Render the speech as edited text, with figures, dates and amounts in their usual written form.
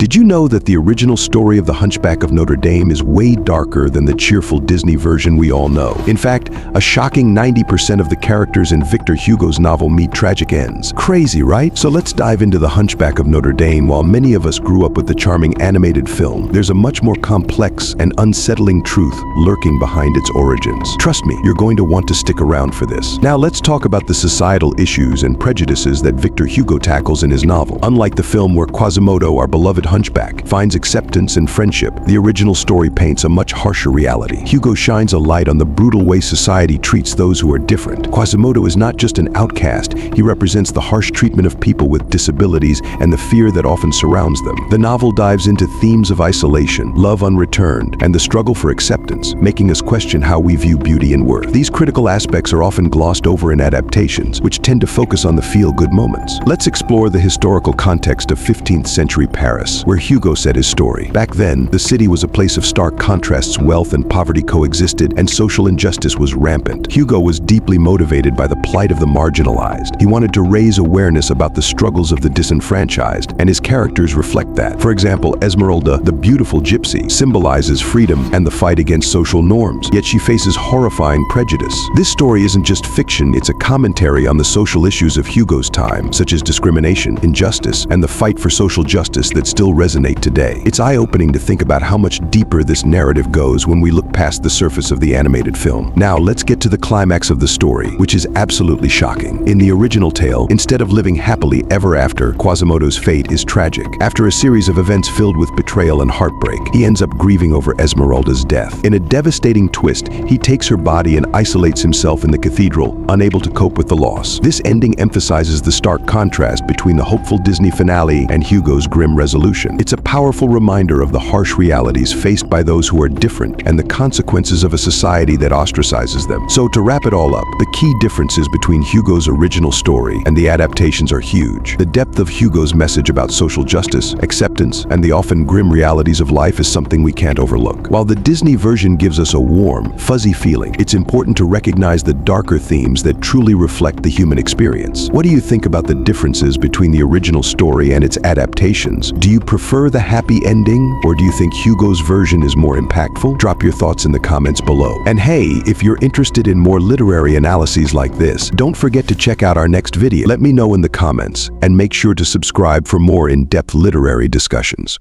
Did you know that the original story of the Hunchback of Notre Dame is way darker than the cheerful Disney version we all know? In fact, a shocking 90% of the characters in Victor Hugo's novel meet tragic ends. Crazy, right? So let's dive into the Hunchback of Notre Dame. While many of us grew up with the charming animated film, there's a much more complex and unsettling truth lurking behind its origins. Trust me, you're going to want to stick around for this. Now let's talk about the societal issues and prejudices that Victor Hugo tackles in his novel. Unlike the film where Quasimodo, our beloved hunchback, finds acceptance and friendship, the original story paints a much harsher reality. Hugo shines a light on the brutal way society treats those who are different. Quasimodo is not just an outcast, he represents the harsh treatment of people with disabilities and the fear that often surrounds them. The novel dives into themes of isolation, love unreturned, and the struggle for acceptance, making us question how we view beauty and worth. These critical aspects are often glossed over in adaptations, which tend to focus on the feel-good moments. Let's explore the historical context of 15th century Paris, where Hugo set his story. Back then, the city was a place of stark contrasts. Wealth and poverty coexisted, and social injustice was rampant. Hugo was deeply motivated by the plight of the marginalized. He wanted to raise awareness about the struggles of the disenfranchised, and his characters reflect that. For example, Esmeralda, the beautiful gypsy, symbolizes freedom and the fight against social norms, yet she faces horrifying prejudice. This story isn't just fiction, it's a commentary on the social issues of Hugo's time, such as discrimination, injustice, and the fight for social justice that still resonate today. It's eye-opening to think about how much deeper this narrative goes when we look past the surface of the animated film. Now let's get to the climax of the story, which is absolutely shocking. In the original tale, instead of living happily ever after, Quasimodo's fate is tragic. After a series of events filled with betrayal and heartbreak, he ends up grieving over Esmeralda's death. In a devastating twist, he takes her body and isolates himself in the cathedral, unable to cope with the loss. This ending emphasizes the stark contrast between the hopeful Disney finale and Hugo's grim resolution. It's a powerful reminder of the harsh realities faced by those who are different and the consequences of a society that ostracizes them. So to wrap it all up, the key differences between Hugo's original story and the adaptations are huge. The depth of Hugo's message about social justice, acceptance, and the often grim realities of life is something we can't overlook. While the Disney version gives us a warm, fuzzy feeling, it's important to recognize the darker themes that truly reflect the human experience. What do you think about the differences between the original story and its adaptations? Do you prefer the happy ending, or do you think Hugo's version is more impactful? Drop your thoughts in the comments below. And hey, if you're interested in more literary analyses like this, don't forget to check out our next video. Let me know in the comments, and make sure to subscribe for more in-depth literary discussions.